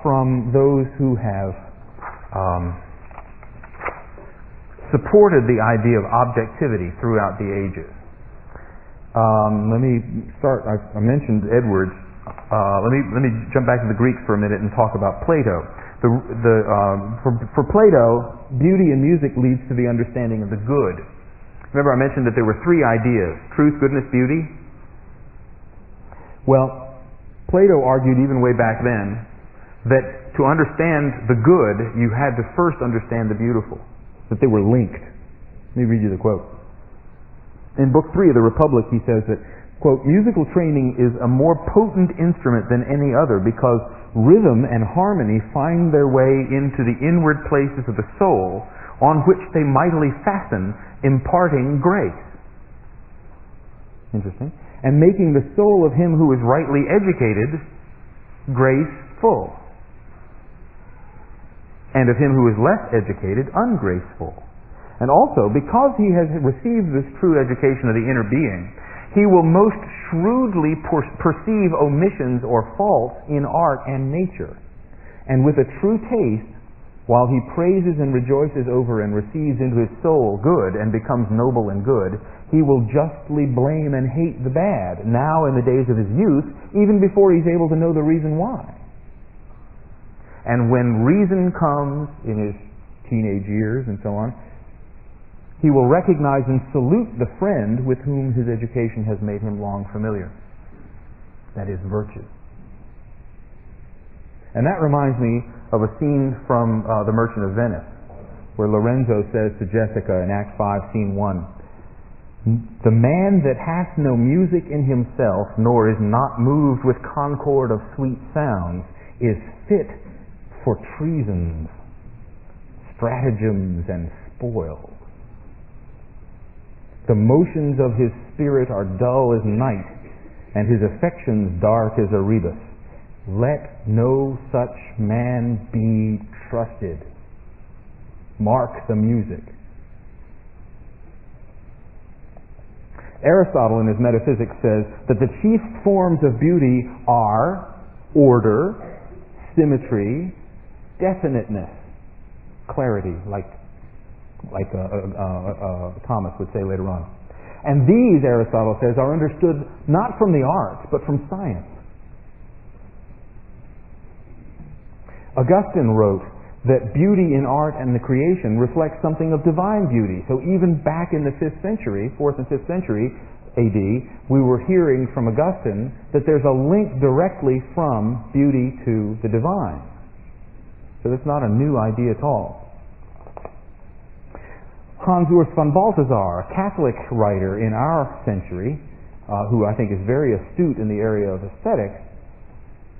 from those who have supported the idea of objectivity throughout the ages. Let me start. I mentioned Edwards. Let me jump back to the Greeks for a minute and talk about Plato. For Plato, beauty in music leads to the understanding of the good. Remember, I mentioned that there were three ideas: truth, goodness, beauty. Well, Plato argued even way back then that to understand the good, you had to first understand the beautiful, that they were linked. Let me read you the quote. In Book 3 of the Republic, he says that, quote, musical training is a more potent instrument than any other because rhythm and harmony find their way into the inward places of the soul on which they mightily fasten, imparting grace. Interesting. And making the soul of him who is rightly educated graceful. and of him who is less educated, ungraceful. And also, because he has received this true education of the inner being, he will most shrewdly perceive omissions or faults in art and nature. And with a true taste, while he praises and rejoices over and receives into his soul good and becomes noble and good, he will justly blame and hate the bad, now in the days of his youth, even before he's able to know the reason why. And when reason comes in his teenage years and so on, he will recognize and salute the friend with whom his education has made him long familiar. That is virtue. And that reminds me of a scene from The Merchant of Venice, where Lorenzo says to Jessica in Act 5, Scene 1, "The man that hath no music in himself, nor is not moved with concord of sweet sounds, is fit for treasons, stratagems, and spoils. The motions of his spirit are dull as night, and his affections dark as a rebus. Let no such man be trusted." Mark the music. Aristotle in his Metaphysics says that the chief forms of beauty are order, symmetry, definiteness, clarity, like Thomas would say later on. And these, Aristotle says, are understood not from the arts, but from science. Augustine wrote that beauty in art and the creation reflects something of divine beauty. So even back in the 5th century, 4th and 5th century AD, we were hearing from Augustine that there's a link directly from beauty to the divine. So that's not a new idea at all. Hans Urs von Balthasar, a Catholic writer in our century, who I think is very astute in the area of aesthetics,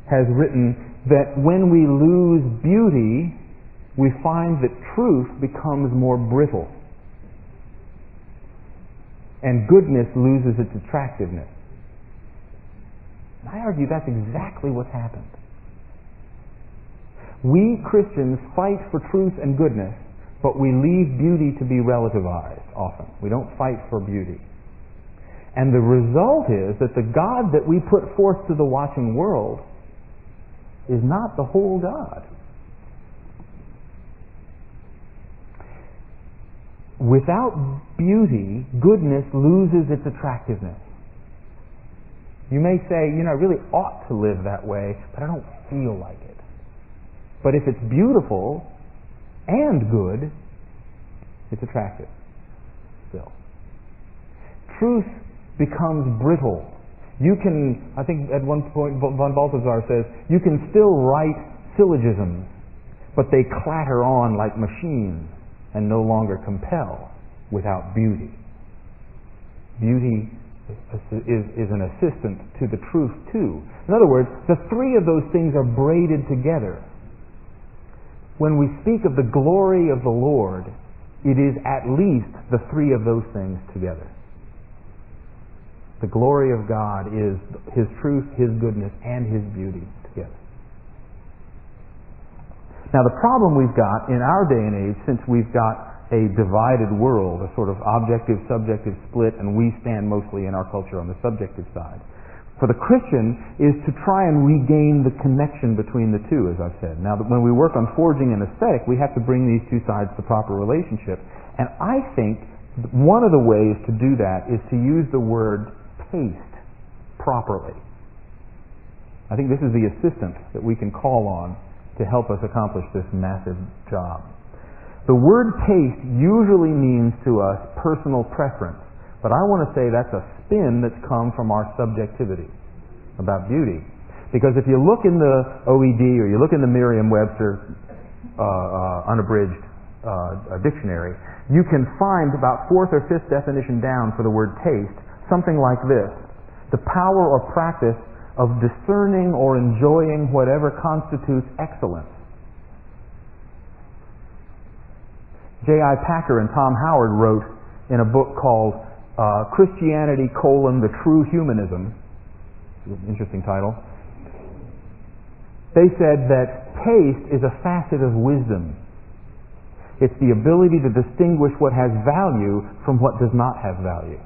has written that when we lose beauty, we find that truth becomes more brittle, and goodness loses its attractiveness. And I argue that's exactly what's happened. We Christians fight for truth and goodness, but we leave beauty to be relativized often. We don't fight for beauty. And the result is that the God that we put forth to the watching world is not the whole God. Without beauty, goodness loses its attractiveness. You may say, I really ought to live that way, but I don't feel like it. But if it's beautiful and good, it's attractive still. Truth becomes brittle. You can, I think at one point von Balthasar says, you can still write syllogisms, but they clatter on like machines and no longer compel without beauty. Beauty is an assistant to the truth too. In other words, the three of those things are braided together. When we speak of the glory of the Lord, it is at least the three of those things together. The glory of God is His truth, His goodness, and His beauty together. Now the problem we've got in our day and age, since we've got a divided world, a sort of objective-subjective split, and we stand mostly in our culture on the subjective side, for the Christian is to try and regain the connection between the two, as I've said. Now, when we work on forging an aesthetic, we have to bring these two sides to proper relationship. And I think one of the ways to do that is to use the word taste properly. I think this is the assistant that we can call on to help us accomplish this massive job. The word taste usually means to us personal preference, but I want to say that's a spin that's come from our subjectivity about beauty. Because if you look in the OED or you look in the Merriam-Webster unabridged dictionary, you can find about 4th or 5th definition down for the word taste, something like this: the power or practice of discerning or enjoying whatever constitutes excellence. J.I. Packer and Tom Howard wrote in a book called Christianity, the True Humanism. It's an interesting title. They said that taste is a facet of wisdom. It's the ability to distinguish what has value from what does not have value.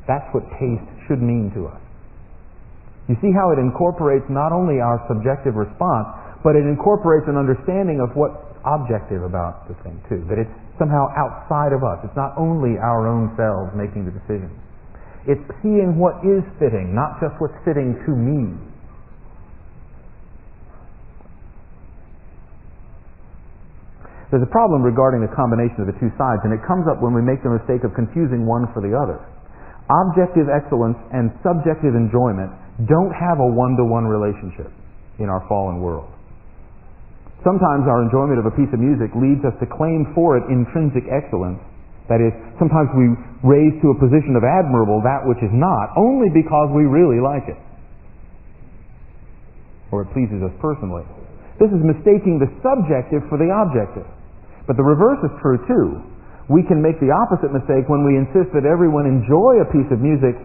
That's what taste should mean to us. You see how it incorporates not only our subjective response, but it incorporates an understanding of what's objective about the thing too. That it's somehow outside of us. It's not only our own selves making the decisions. It's seeing what is fitting, not just what's fitting to me. There's a problem regarding the combination of the two sides, and it comes up when we make the mistake of confusing one for the other. Objective excellence and subjective enjoyment don't have a one-to-one relationship in our fallen world. Sometimes our enjoyment of a piece of music leads us to claim for it intrinsic excellence. That is, sometimes we raise to a position of admirable that which is not, only because we really like it, or it pleases us personally. This is mistaking the subjective for the objective. But the reverse is true too. We can make the opposite mistake when we insist that everyone enjoy a piece of music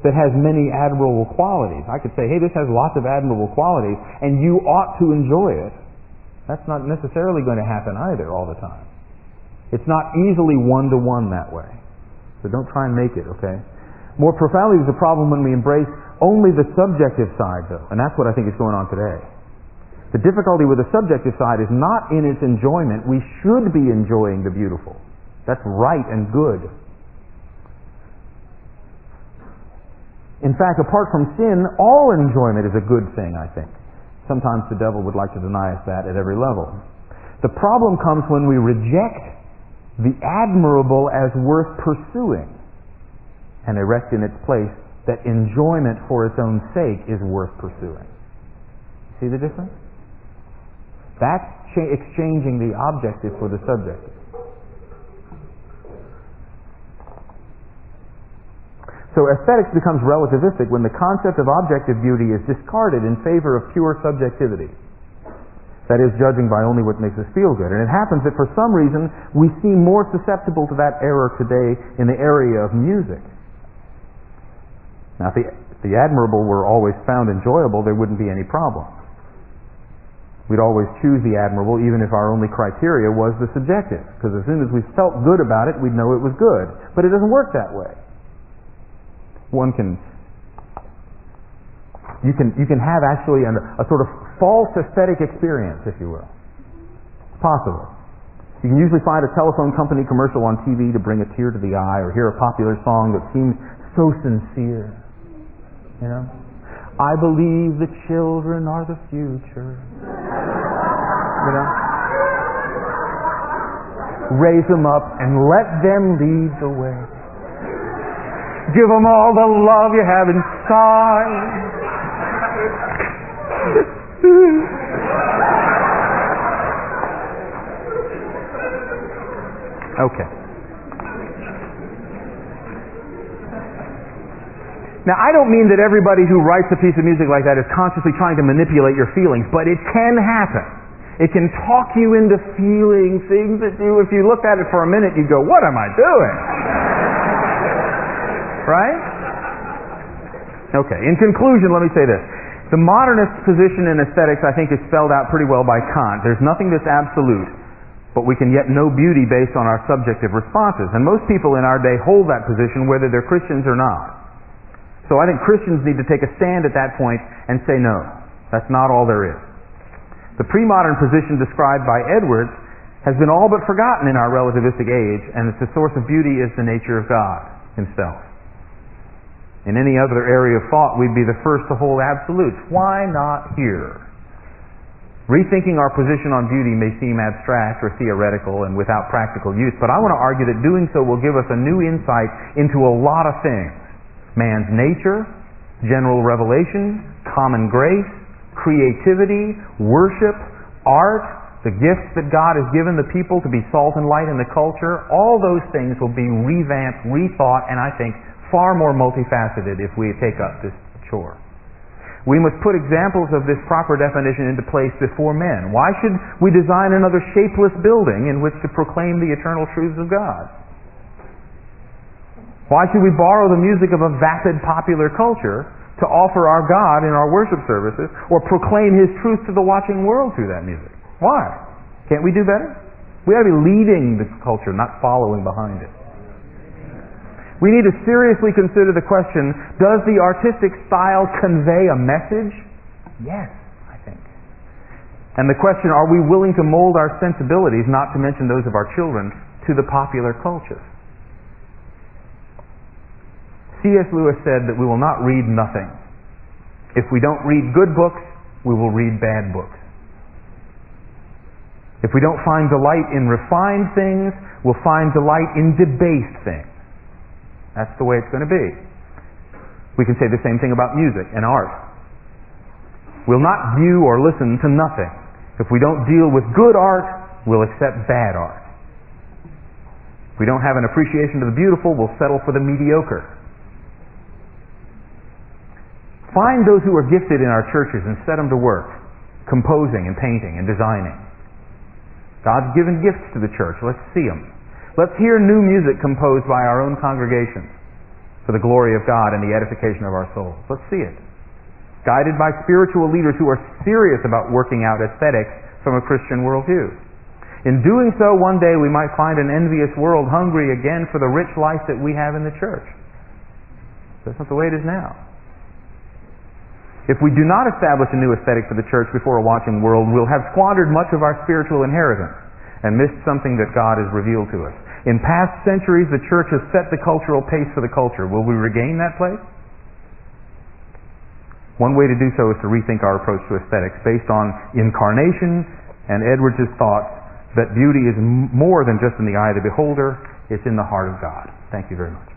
that has many admirable qualities. I could say, hey, this has lots of admirable qualities, and you ought to enjoy it. That's not necessarily going to happen either all the time. It's not easily one-to-one that way. So don't try and make it, okay? More profoundly, there's a problem when we embrace only the subjective side, though, and that's what I think is going on today. The difficulty with the subjective side is not in its enjoyment. We should be enjoying the beautiful. That's right and good. In fact, apart from sin, all enjoyment is a good thing, I think. Sometimes the devil would like to deny us that at every level. The problem comes when we reject the admirable as worth pursuing and erect in its place that enjoyment for its own sake is worth pursuing. See the difference? That's exchanging the objective for the subjective. So aesthetics becomes relativistic when the concept of objective beauty is discarded in favor of pure subjectivity. That is, judging by only what makes us feel good. And it happens that for some reason we seem more susceptible to that error today in the area of music. Now, if the admirable were always found enjoyable, there wouldn't be any problem. We'd always choose the admirable even if our only criteria was the subjective. Because as soon as we felt good about it, we'd know it was good. But it doesn't work that way. You can have actually a sort of false aesthetic experience, if you will. It's possible. You can usually find a telephone company commercial on TV to bring a tear to the eye, or hear a popular song that seems so sincere. You know? I believe the children are the future. You know? Raise them up and let them lead the way. Give them all the love you have inside. Okay. Now, I don't mean that everybody who writes a piece of music like that is consciously trying to manipulate your feelings, but it can happen. It can talk you into feeling things that if you looked at it for a minute, you'd go, what am I doing? Right? Okay, in conclusion, let me say this. The modernist position in aesthetics, I think, is spelled out pretty well by Kant. There's nothing that's absolute, but we can yet know beauty based on our subjective responses. And most people in our day hold that position whether they're Christians or not. So I think Christians need to take a stand at that point and say, no, that's not all there is. The pre-modern position described by Edwards has been all but forgotten in our relativistic age, and it's the source of beauty is the nature of God Himself. In any other area of thought, we'd be the first to hold absolutes. Why not here? Rethinking our position on beauty may seem abstract or theoretical and without practical use, but I want to argue that doing so will give us a new insight into a lot of things. Man's nature, general revelation, common grace, creativity, worship, art, the gifts that God has given the people to be salt and light in the culture, all those things will be revamped, rethought, and I think far more multifaceted if we take up this chore. We must put examples of this proper definition into place before men. Why should we design another shapeless building in which to proclaim the eternal truths of God? Why should we borrow the music of a vapid popular culture to offer our God in our worship services or proclaim His truth to the watching world through that music? Why? Can't we do better? We ought to be leading the culture, not following behind it. We need to seriously consider the question, does the artistic style convey a message? Yes, I think. And the question, are we willing to mold our sensibilities, not to mention those of our children, to the popular culture? C.S. Lewis said that we will not read nothing. If we don't read good books, we will read bad books. If we don't find delight in refined things, we'll find delight in debased things. That's the way it's going to be. We can say the same thing about music and art. We'll not view or listen to nothing. If we don't deal with good art, we'll accept bad art. If we don't have an appreciation of the beautiful, we'll settle for the mediocre. Find those who are gifted in our churches and set them to work, composing and painting and designing. God's given gifts to the church. Let's see them. Let's hear new music composed by our own congregations for the glory of God and the edification of our souls. Let's see it. Guided by spiritual leaders who are serious about working out aesthetics from a Christian worldview. In doing so, one day we might find an envious world hungry again for the rich life that we have in the church. That's not the way it is now. If we do not establish a new aesthetic for the church before a watching world, we'll have squandered much of our spiritual inheritance and missed something that God has revealed to us. In past centuries, the church has set the cultural pace for the culture. Will we regain that place? One way to do so is to rethink our approach to aesthetics based on incarnation and Edwards' thoughts that beauty is more than just in the eye of the beholder, it's in the heart of God. Thank you very much.